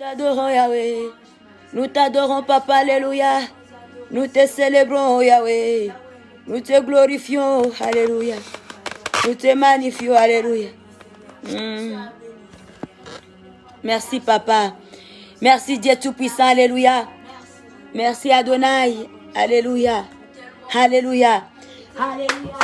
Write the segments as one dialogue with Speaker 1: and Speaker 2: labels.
Speaker 1: t'adorons, Yahweh. Nous t'adorons, Papa, alléluia. Nous te célébrons, Yahweh. Nous te glorifions, alléluia. Nous te magnifions, alléluia. Merci, Papa. Merci, Dieu Tout-Puissant, alléluia. Merci, Adonai, alléluia. Alléluia. Alléluia.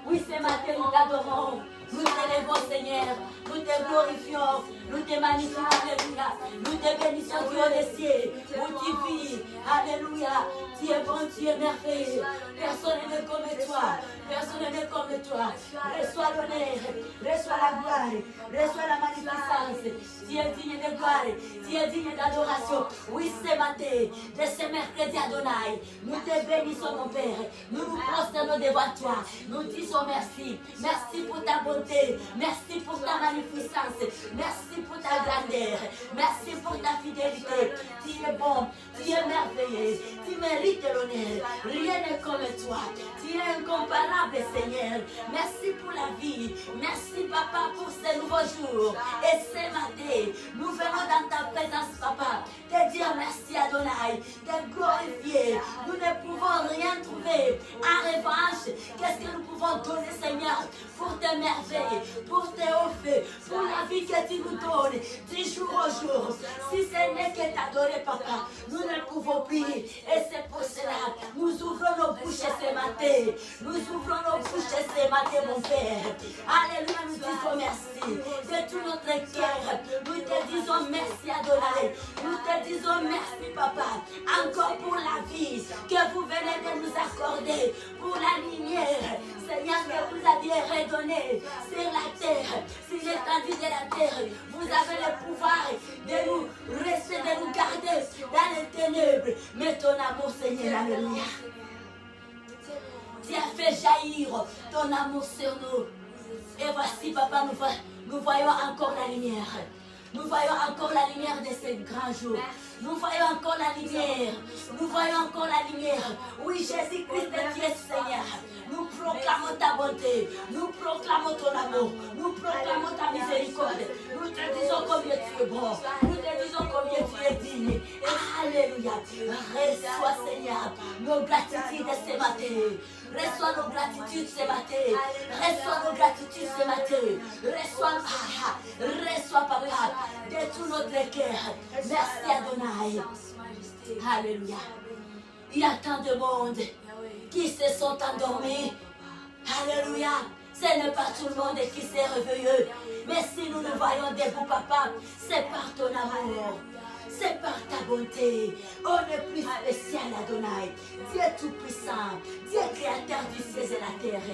Speaker 1: Oui, ce matin, nous t'adorons. Nous t'élèvons, Seigneur. Nous te glorifions. Nous te magnifions, alléluia. Nous te bénissons, Dieu des cieux. Nous te vis, alléluia. Tu es bon, tu es merveilleux. Personne n'est comme toi. Personne n'est comme toi. Reçois l'honneur, reçois la gloire, reçois la magnificence. Tu es digne de gloire, tu es digne d'adoration. Oui, ce matin, de ce mercredi, Adonai, nous te bénissons, mon Père. Nous nous prosternons devant toi. Nous disons merci. Merci pour ta bonté. Merci pour ta magnificence. Merci pour ta grandeur. Merci pour ta fidélité. Tu es bon, tu es merveilleux. Tu mérites l'honneur. Rien n'est comme toi. Tu es incomparable, Seigneur. Merci pour la vie. Merci, Papa, pour ce nouveau jour. Et ce matin, nous venons dans ta présence, Papa, te dire merci, Adonai, te glorifier. Nous ne pouvons rien trouver. En revanche, qu'est-ce que nous pouvons donner, Seigneur, pour tes merveilles, pour tes hauts faits, pour la vie que tu nous donnes, du jour au jour. Si ce n'est que t'adorer, Papa, nous ne pouvons plus. Et c'est pour cela, nous ouvrons nos bouches ce matin. Nous ouvrons nos bouches ce matin, mon Père. Alléluia, nous disons merci. De tout notre cœur, nous te disons merci, Adonai. Nous te disons merci, Papa, encore pour la vie que vous venez de nous accorder, pour la lumière, Seigneur, que vous aviez redonné sur la terre, sur l'étendue de la terre. Vous avez le pouvoir de nous rester, de nous garder dans les ténèbres. Mais ton amour, Seigneur, alléluia. Tu as fait jaillir ton amour sur nous. Et voici, Papa, nous voyons encore la lumière. Nous voyons encore la lumière de ce grand jour. Nous voyons encore la lumière. Nous voyons encore la lumière. Oui, Jésus-Christ, tu es Seigneur. Nous proclamons ta bonté. Nous proclamons ton amour. Nous proclamons ta miséricorde. Nous te disons combien tu es bon. Nous te disons combien tu es digne. Alléluia. Reçois, Seigneur, nos gratitudes ce matin. Reçois nos gratitudes ce matin. Reçois nos gratitudes ce matin. Reçois, Papa, de tout notre cœur. Merci, Adonai. Alléluia. Il y a tant de monde qui se sont endormis. Alléluia. Ce n'est pas tout le monde qui s'est réveillé. Mais si nous le voyons debout, Papa, c'est par ton amour. C'est par ta bonté. On est plus spécial, Adonai. Dieu tout-puissant. Dieu créateur du ciel et la terre.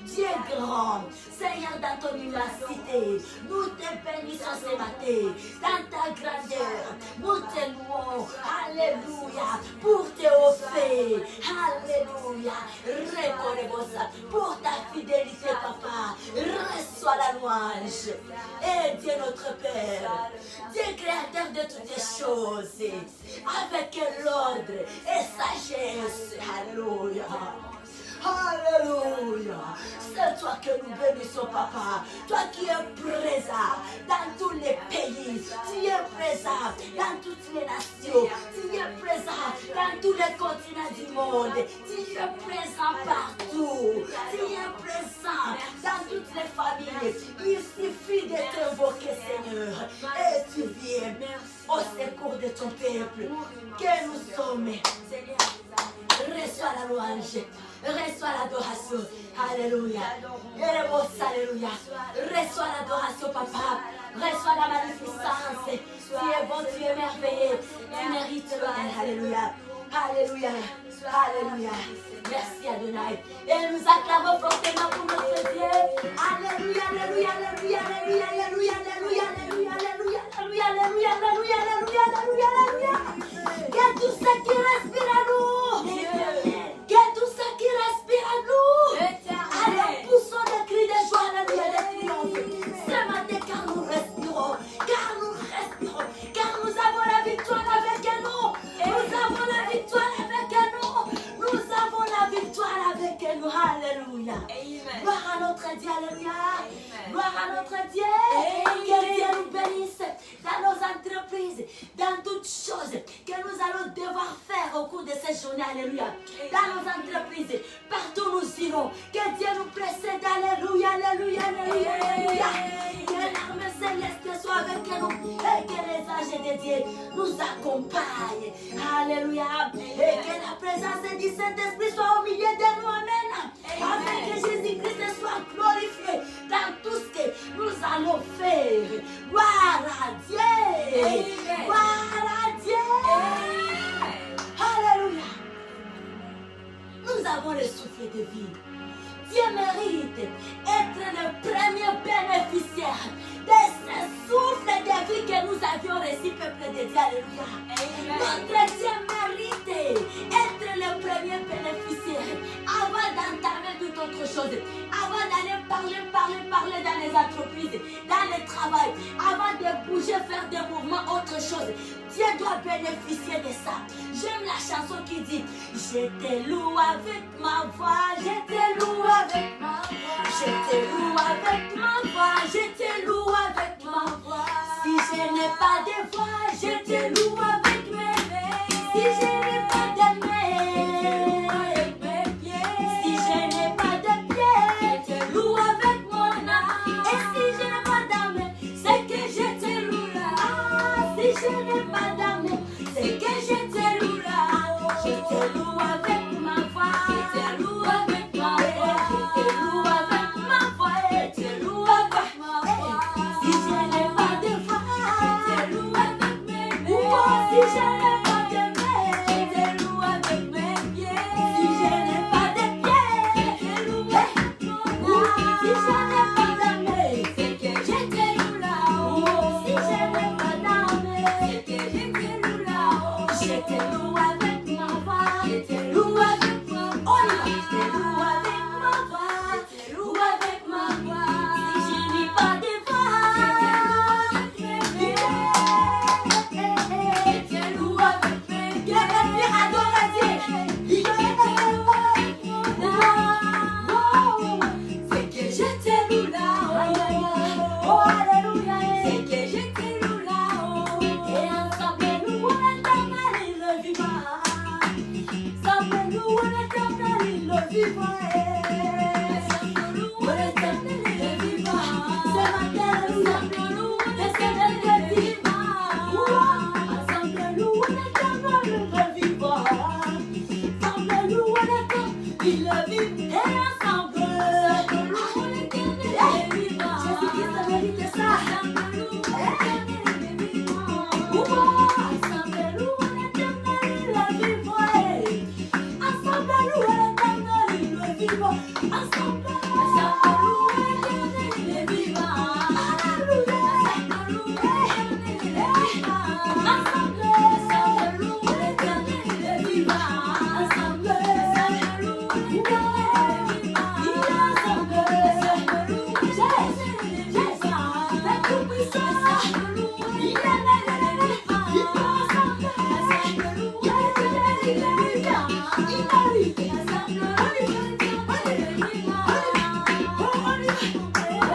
Speaker 1: Dieu grand. Seigneur, dans ton immensité, nous te bénissons ce matin. Dans ta grandeur, nous te louons. Alléluia. Pour tes hauts faits. Alléluia. Reconnaissance pour ta fidélité, Papa. Reçois la louange. Et Dieu notre Père. Dieu créateur de toutes les choses, avec l'ordre et sagesse. Alléluia. Alléluia. C'est toi que nous bénissons, Papa. Toi qui es présent dans tous les pays. Tu es présent dans toutes les nations. Tu es présent dans tous les continents du monde. Tu es présent partout. Tu es présent dans toutes les familles. Il suffit de t'invoquer, Seigneur. Et tu viens au secours de ton peuple. Que nous sommes. Reçois la louange. Reçois l'adoration. Alléluia. Alléluia. Reçois l'adoration, Papa. Reçois la magnificence. Tu es bon, tu es merveilleux. Tu mérites l'honneur. Alléluia. Alléluia. Alléluia. Merci, Adonai. Et nous acclamons fortement pour notre Dieu. Alléluia. Alléluia. Alléluia. Alléluia. Alléluia. Alléluia. Alléluia. Alléluia. Alléluia. Alléluia. Alléluia. Alléluia. Alléluia. Alléluia. Que tout ce qui respire à nous. Que tout ce qui respire à nous. Allons, poussons des cris de joie, alléluia, de triomphe. Ce matin, car nous respirons. Car nous respirons. Car nous avons la victoire avec nous. Nous avons la victoire avec nous. Nous avons la victoire avec nous. Alléluia. Gloire à notre Dieu. Alléluia. Gloire à notre Dieu. Que Dieu nous bénisse dans dans toutes choses que nous allons devoir faire au cours de cette journée, alléluia. Dans nos entreprises, partout où nous irons, que Dieu nous précède, alléluia, alléluia, alléluia, alléluia. Que l'armée céleste soit avec nous et que les anges de Dieu nous accompagnent, alléluia. Et que la présence du Saint-Esprit soit au milieu de nous, amen. Afin que Jésus-Christ soit glorifié dans tout ce que nous allons faire. Gloire à Dieu. Gloire à Dieu. Alléluia. Nous avons le souffle de vie. Dieu mérite d'être le premier bénéficiaire de ce souffle de vie que nous avions reçu, peuple de Dieu. Alléluia. Notre Dieu mérite d'être le premier bénéficiaire avant d'entamer toute autre chose, avant d'aller parler dans les entreprises, dans le travail, avant de bouger, faire des mouvements, autre chose. Dieu doit bénéficier de ça. J'aime la chanson qui dit: je te loue avec ma voix, je te loue avec ma voix, je te loue avec ma voix, je te loue avec ma voix. Si je n'ai pas de voix, je te loue avec mes mains. Si je n'ai pas de mains, avec mes pieds. Si je n'ai pas de pieds, je te loue avec mon âme. Et si je n'ai pas d'âme, c'est que je te loue là. Ah, si je n'ai pas d'âme, c'est que je te loue là. Je te loue avec ma voix, je te loue avec ma voix, je te loue avec ma voix, je te loue avec ma voix. Si je n'ai pas de voix, je te loue avec mes mains. Si je n'ai pas de mains, je te loue avec mes pieds. Si je n'ai pas de pieds, je te loue avec mon âme. Si je n'ai pas d'âme, c'est que je te loue là-haut. Si je n'ai pas d'âme, c'est que je te loue là-haut. Je te loue avec ma voix, je te loue avec ma voix, je te loue avec ma voix, je te loue avec ma voix. Si je n'ai pas de voix, je te loue avec mes pieds. Je te loue avec mes pieds. C'est que je te loue là-haut. Oh, alléluia. C'est que je te loue là-haut. Et ensemble nous on éternel le vivant. Ensemble nous on éternel le vivant. Ensemble nous on éternel le vivant. C'est ma terre, ensemble nous on éternel le vivant. Ensemble nous on éternel le vivant. Ensemble nous on éternel le vivant. Et ensemble nous on éternel le vivant. Jésus-Christ mérite ça. Ensemble nous on éternel le vivant. Ensemble nous on éternel le vivant. Ensemble nous on éternel le vivant. Ensemble nous on éternel le vivant. Alléluia. Ensemble nous on éternel le vivant. Ensemble nous on éternel le vivant. Ensemble nous on éternel le vivant.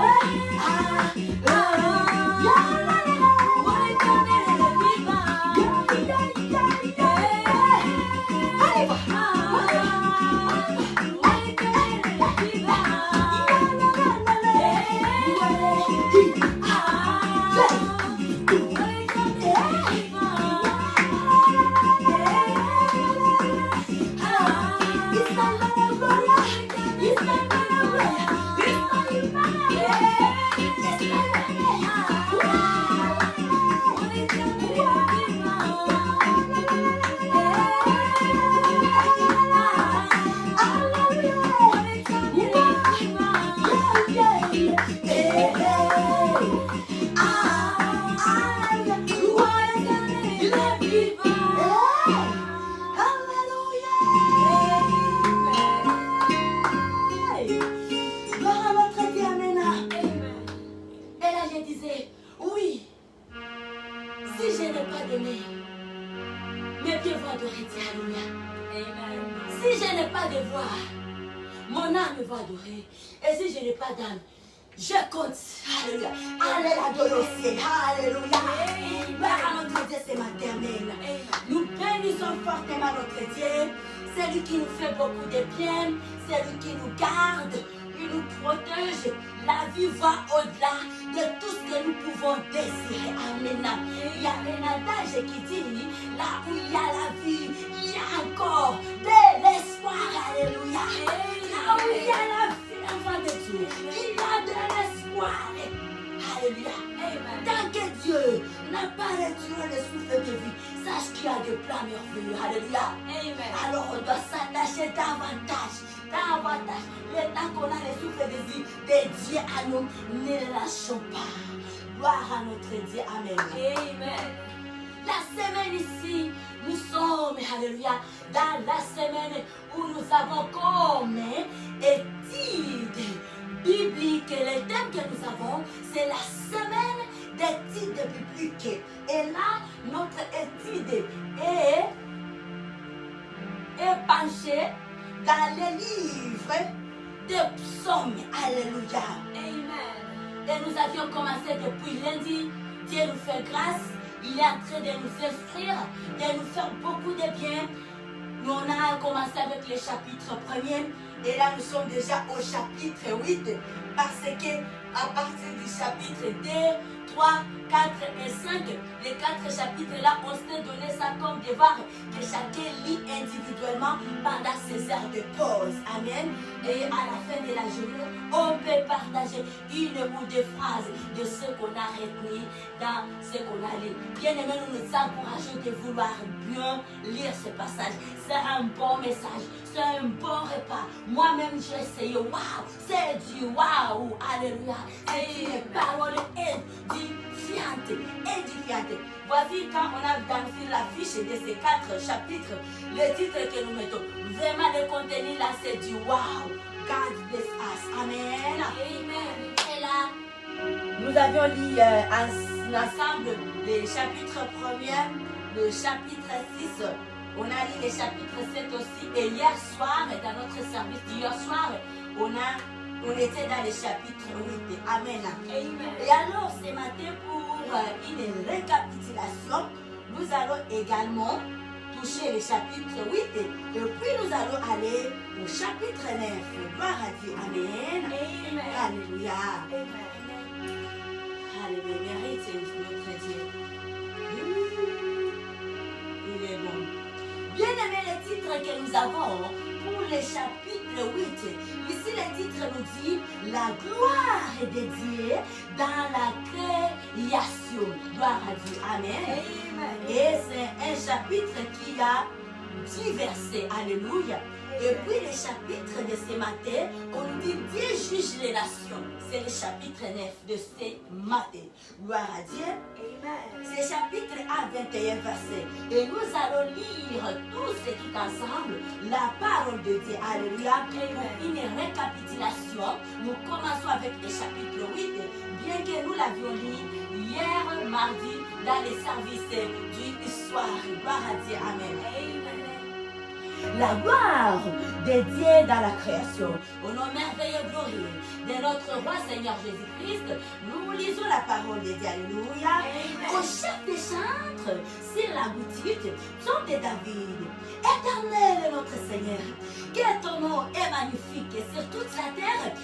Speaker 1: mes pieds vont adorer Dieu, alléluia. Si je n'ai pas de voix, mon âme va adorer. Et si je n'ai pas d'âme, je compte. Alléluia. Alléluia. Alléluia. Alléluia. de Dieu. C'est lui qui nous fait beaucoup de bien. C'est lui qui nous garde. Il nous protège. La vie va au-delà de tout ce que nous pouvons désirer. Amen. Il y a un adage qui dit, là où il y a la vie, il y a encore de l'espoir. Alléluia. Là où il y a la vie, enfant de Dieu, il y a de l'espoir. Alléluia. Tant que Dieu n'a pas retiré le souffle de vie, sache qu'il y a des plans merveilleux. Alléluia. Alors on doit s'attacher davantage. Le temps qu'on a le souffle de vie dédié à nous, ne le lâchons pas. Gloire à notre Dieu. Amen. La semaine ici, nous sommes, alléluia, dans la semaine où nous avons comme étude biblique. Le thème que nous avons, c'est la semaine d'étude biblique. Et là, notre étude est penchée dans les livres de psaumes. Alléluia. Amen. Et nous avions commencé depuis lundi. Dieu nous fait grâce. Il est en train de nous instruire, de nous faire beaucoup de bien. Nous, on a commencé avec le chapitre 1er. Et là, nous sommes déjà au chapitre 8. Parce que à partir du chapitre 2, 3, 4 et 5, les 4 chapitres-là, on s'est donné ça comme devoir que chacun lit individuellement pendant ses heures de pause. Amen. Et à la fin de la journée, on peut partager une ou deux phrases de ce qu'on a retenu dans ce qu'on a lu. Bien aimé, nous nous encourageons de vouloir bien lire ce passage. C'est un bon message, c'est un bon repas. Moi-même, j'ai essayé. Waouh, c'est du waouh. Alléluia. C'est une parole édifiante. Voici quand on a dans l'affiche de ces 4 chapitres, le titre que nous mettons. Vraiment, le contenu là, c'est du waouh. God bless us. Amen. Amen. Et là, nous avions lu ensemble le chapitre 1er, le chapitre 6. On a lu le chapitre 7 aussi. Et hier soir, dans notre service d'hier soir, on était dans le chapitre 8. Amen. Amen. Et alors, ce matin, pour une récapitulation, nous allons également toucher le chapitre 8 et puis nous allons aller au chapitre 9. Gloire à Dieu. Amen. Amen. Alléluia. Amen. Alléluia. Mérite notre Dieu. Il est bon. Bien aimé le titre que nous avons pour le chapitre 8. Ici le titre nous dit la gloire de Dieu dans la création. Gloire à Dieu. Amen. Amen. Et c'est un chapitre qui a 10 versets. Alléluia. Et puis le chapitre de ce matin, on nous dit Dieu juge les nations. C'est le chapitre 9 de ce matin. Gloire à Dieu. Amen. Ce chapitre a 21 versets. Et nous allons lire tous ce qui ensemble la parole de Dieu. Alléluia. Pour une récapitulation, nous commençons avec le chapitre 8, bien que nous l'avions lu hier mardi dans les services du soir. Gloire à Dieu. Amen. Amen. La gloire de Dieu dans la création. Au nom merveilleux glorieux de notre roi Seigneur Jésus-Christ, nous lisons la parole de Dieu. Alléluia. Au chef des chantres, sur la boutique, psaume de David. Éternel notre Seigneur, que ton nom est magnifique sur toute la terre.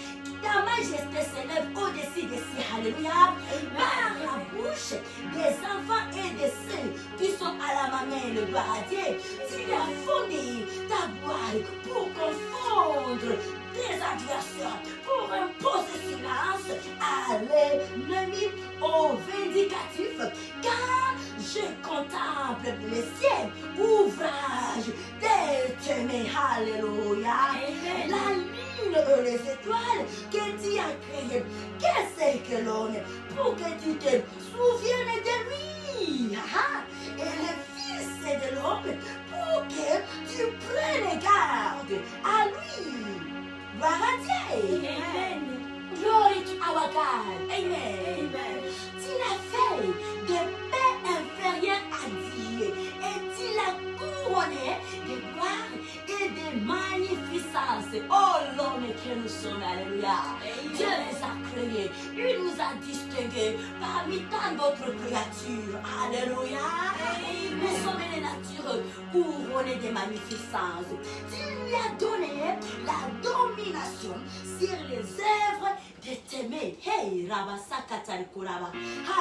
Speaker 1: Ta majesté s'élève au-dessus des cieux. Alléluia. Par la bouche des enfants et des ceux qui sont à la mamelle, gloire à Dieu. Tu as fourni ta gloire pour confondre tes adversaires, pour imposer silence à l'ennemi, au vindicatif. Car je contemple le ciel, ouvrage des mains. Alléluia. La lune et les étoiles que tu as créées. Qu'est-ce que l'homme pour que tu te souviennes de lui? Et le Fils de l'homme pour que tu prennes garde à lui. Gloire à Dieu. Amen. Glory to our God. Amen. Amen. Tu l'as fait de paix inférieure à Dieu et tu l'as couronné de gloire et de magnificence. Oh l'homme que nous sommes. Alléluia. Dieu les a créés. Il nous a distingués parmi tant d'autres créatures. Alléluia. Amen. les hommes et les natures couronnés de magnificence. Tu lui as donné la domination sur les œuvres de tes mains. Hey, Rabasakatarikuraba.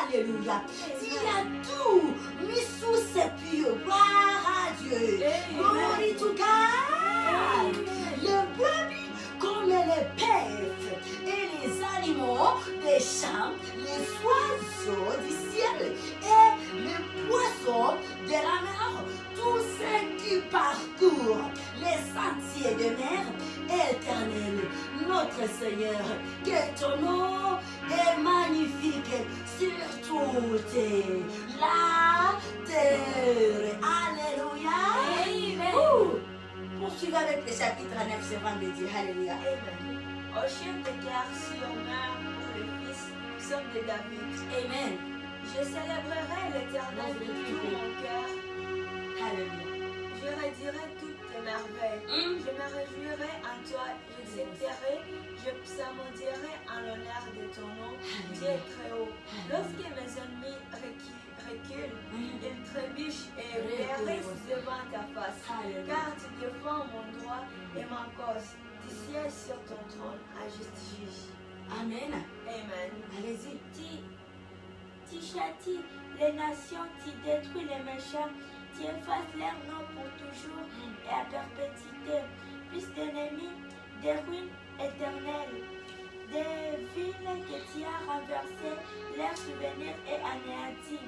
Speaker 1: Alléluia. Tu as tout mis sous ses pieds. Gloire à Dieu. Glory to God. Le brebis comme les bêtes et les animaux des champs, les oiseaux du ciel et les poissons de la mer, tous ceux qui parcourent les sentiers de mer. Éternel, notre Seigneur, que ton nom est magnifique sur toute la terre. Alléluia.
Speaker 2: Amen.
Speaker 1: Poursuivez avec le chapitre 9 ce vendredi. Alléluia.
Speaker 2: Amen. Au chef de guerre surnommé pour le fils, psaume de David.
Speaker 1: Amen.
Speaker 2: Je célébrerai l'Éternel de tout mon cœur.
Speaker 1: Alléluia.
Speaker 2: Je redirai toutes tes merveilles. Je me réjouirai en toi. J'exalterai, je psalmodierai en l'honneur de ton nom. Tu es très haut. Lorsque mes ennemis reculent, ils trébuchent et périssent devant ta face. Car tu défends mon droit et ma cause. Tu sièges sur ton trône à juste juge.
Speaker 1: Amen.
Speaker 2: Amen.
Speaker 1: Allez-y.
Speaker 3: Tu châties les nations, tu détruis les méchants, tu effaces leur nom pour toujours et à perpétuité. Plus d'ennemis, des ruines éternelles, des villes que tu as renversées, leur souvenir est anéanti.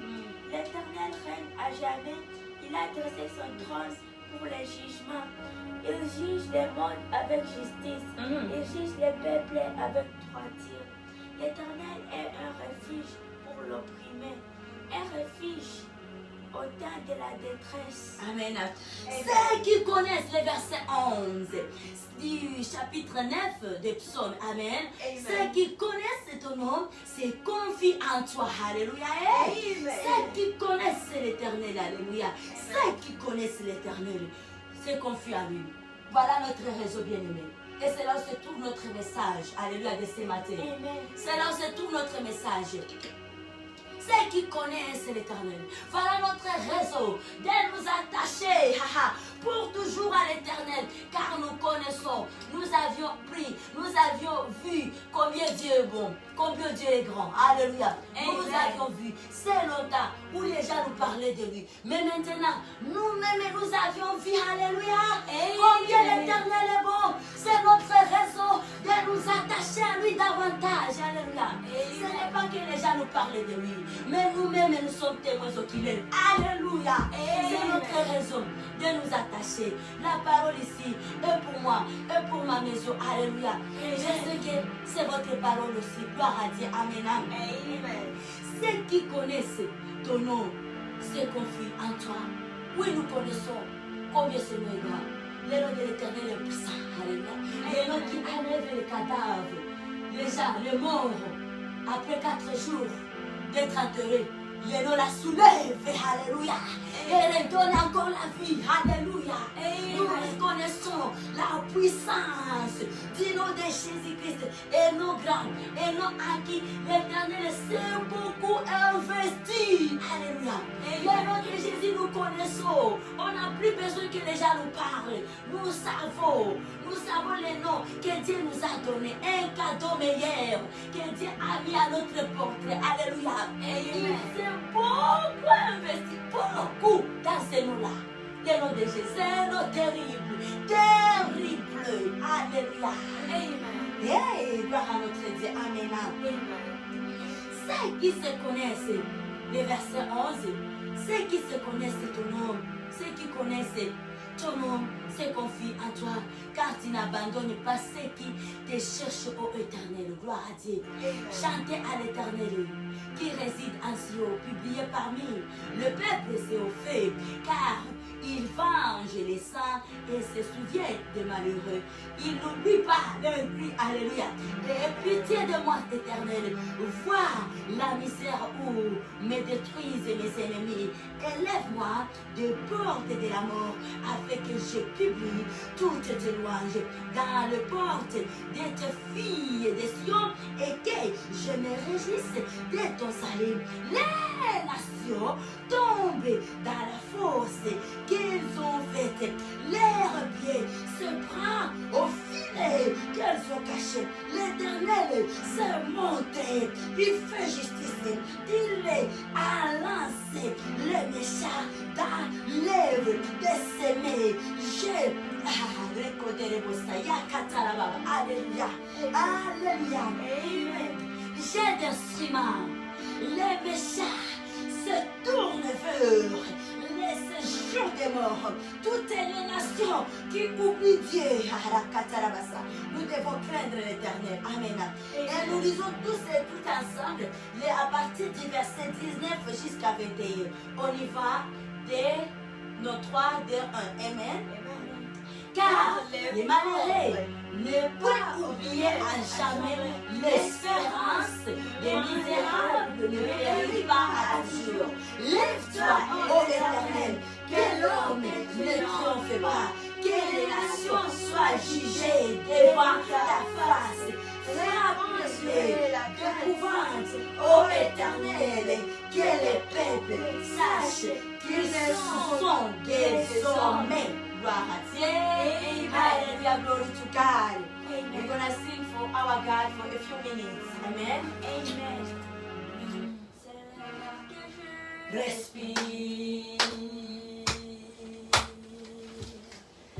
Speaker 3: L'Éternel règne à jamais, il a dressé son trône pour les jugements. Il juge les mondes avec justice, il juge les peuples avec droiture. L'Éternel est un refuge pour l'opprimé, un refuge au temps de la détresse.
Speaker 1: Amen. Ceux qui connaissent le verset 11 du chapitre 9 des psaumes. Amen. Ceux qui connaissent ton nom se confient en toi. Alléluia. Ceux qui connaissent l'éternel. Alléluia. Ceux qui connaissent l'éternel se confient à lui. Voilà notre réseau bien-aimé. Et c'est là où se trouve notre message. Alléluia de ce matin. C'est là où se trouve notre message. Ceux qui connaissent l'éternel. Voilà notre réseau de nous attacher pour toujours à l'éternel. Car nous connaissons, nous avions pris, nous avions vu combien Dieu est bon, combien Dieu est grand. Alléluia. Nous avions vu. C'est longtemps où les gens nous parlaient de lui. Mais maintenant, nous-mêmes nous avions vu. Alléluia. Combien l'éternel est bon. C'est notre réseau de nous attacher à lui davantage. Alléluia. Ce n'est pas que les gens nous parlaient de lui. Mais nous-mêmes, nous sommes témoins qu'il est. Alléluia. C'est notre raison de nous attacher. La parole ici est pour moi, est pour ma maison. Alléluia. Je sais que c'est votre parole aussi. Gloire à Dieu. Amen.
Speaker 2: Amen.
Speaker 1: Ceux qui connaissent ton nom se confient en toi. Oui, nous connaissons combien ce nom est grand. Le nom de l'Éternel est puissant. Alléluia. Le nom qui enlève les cadavres. Les gens, les morts, après 4 jours d'être enterrés, le nom la soulève. Alléluia. Et elle donne encore la vie. Alléluia. Nous reconnaissons la puissance du nom de Jésus-Christ. Et nos grands, et nos acquis. L'Éternel s'est beaucoup investi. Alléluia. Le nom de Jésus, nous connaissons. On n'a plus besoin que les gens nous parlent. Nous savons les noms que Dieu nous a donnés. Un cadeau meilleur que Dieu a mis à notre portrait. Alléluia. Il s'est beaucoup investi, beaucoup dans ces noms-là. Le nom de Jésus, c'est un nom terrible. Terrible. Alléluia.
Speaker 2: Amen.
Speaker 1: Hey, gloire à notre Dieu. Amen. Ceux qui se connaissent, le verset 11, ceux qui se connaissent ton nom, ceux qui connaissent ton nom se confient en toi, car tu n'abandonnes pas ceux qui te cherchent au éternel. Gloire à Dieu. Chantez à l'éternel qui réside en Sion, publié parmi le peuple fait, car il venge les saints et se souvient des malheureux. Il n'oublie pas leur cri. Alléluia. Et pitié de moi, éternel. Vois la misère où me détruisent mes ennemis. Élève-moi des portes de la mort, afin que je publie toutes tes louanges dans les portes de tes filles de Sion, et que je me réjouisse de ton salut. Les nations tombent dans la fosse qu'ils ont faite. Leur pied se prend au filet qu'elles ont caché. L'Éternel se monte, il fait justice, il a lancé les méchants dans l'œuvre de s'aimer. Alléluia, alléluia, amen. J'ai d'instruments, les méchants se tournent vers les séjours des morts. Toutes les nations qui oublient Dieu, nous devons craindre l'Éternel. Amen. Et nous lisons tous et tout ensemble, à partir du verset 19 jusqu'à 21. On y va dès nos 3, dès 1. Amen. Car les malheureux ne peuvent oublier à jamais l'espérance des misérables ne périt pas à jour. Lève-toi, ô Éternel, que l'homme ne triomphe pas, que les nations soient jugées devant ta face. Frappe-les d'épouvante, ô Éternel, que les peuples sachent qu'ils sont désormais. Gloire à Dieu. Hallelujah, glory to God. We're going to sing for our God for a few minutes. Amen.
Speaker 3: Amen.
Speaker 1: Respire.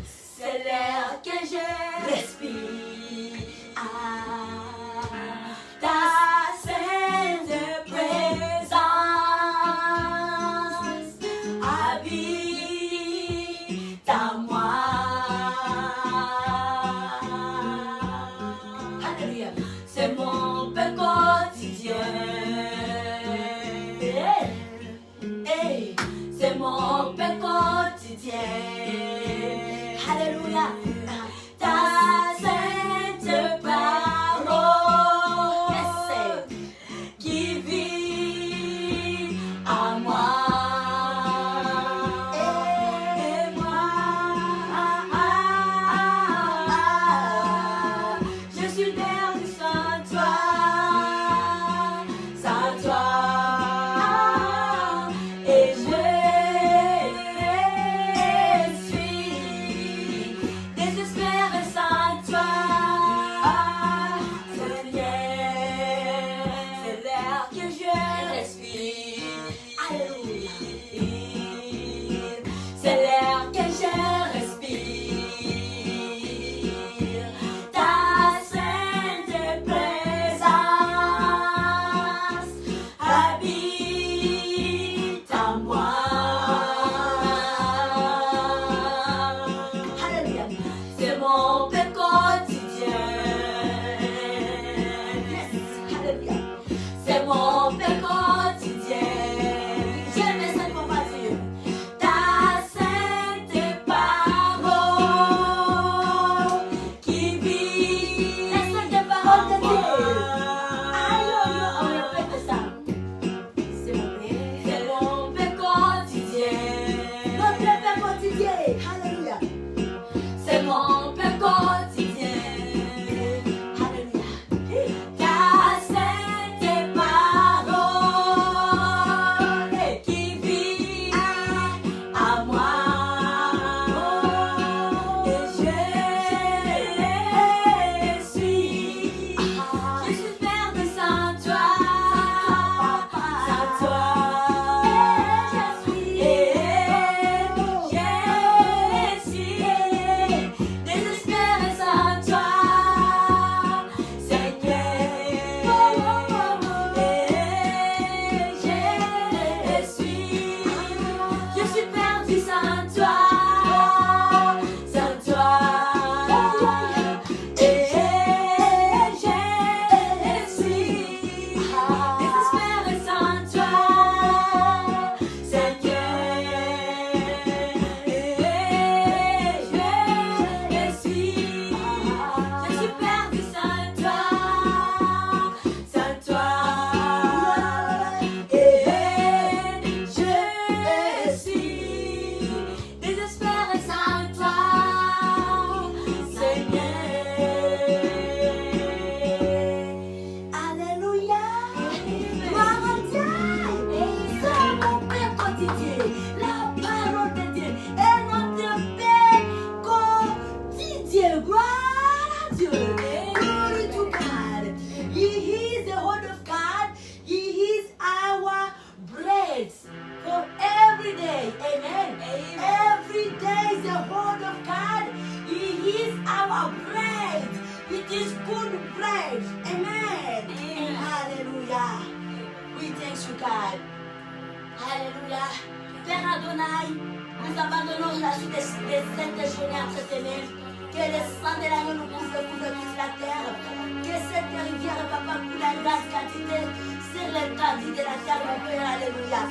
Speaker 1: C'est l'air que je respire. Ta sainte présence habite en moi. Alléluia. C'est mon pain quotidien. C'est mon pain quotidien. Alléluia. Ta sainte parole qui vit en moi. Et moi, je suis perdu sans toi. Sans toi. Et je suis désespéré sans toi. C'est l'air que je respire. Alléluia. C'est l'air que je respire. Ta sainte présence habite en moi. Alléluia. C'est mon pain quotidien. Yes. Alléluia. C'est mon pain quotidien. J'aime cette compagnie. Dieu, la parole de Dieu est notre paix quotidien. Gloire à Dieu. Glory to God. He is the word of God. He is our bread for every day. Amen. Every day is the word of God. He is our bread. It is good bread. Amen. Hallelujah. We thank you, God. Alléluia. Père Adonai, nous abandonnons la suite des cette journée entre tes mains. Que le sang de l'agneau nous couvre toute la terre. Que cette rivière, papa, coule en grande quantité sur les candidats de la terre, mon Père. Alléluia.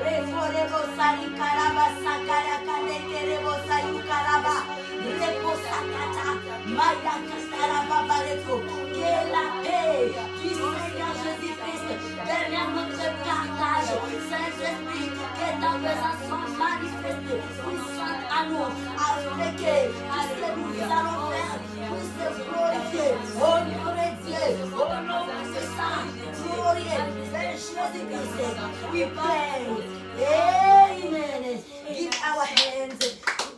Speaker 1: Reforebo sali karaba sakara kanekerebo sayu karaba. Repo sakata maya kasaraba bareko. Que la paix du Seigneur Jésus-Christ derrière notre partage, Saint-Esprit, que ta présence soit manifestée, puissante à nous, afin que ce que nous allons faire puisse se glorifier. Honorer Dieu, au nom de ce sang, glorieux, Saint Jésus-Christ. We pray. Amen. Give our hands to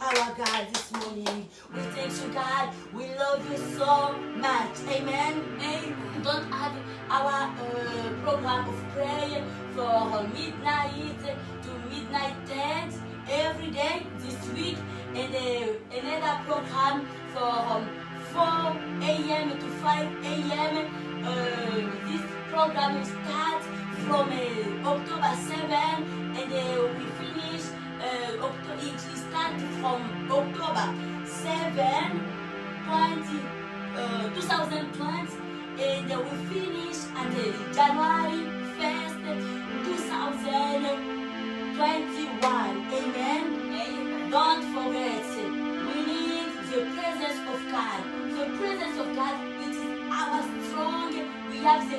Speaker 1: our God this morning. We thank you, God. We love you so much. Amen. Don't have our program of prayer for midnight to midnight 10 every day this week, and another program from 4 a.m. to 5 a.m. This program will start from October 7, and we finish it will start from October 7, 2020, and we finish at January 1st, 2021. Amen. Don't forget, we need the presence of God. The presence of God, it is our strong. We have the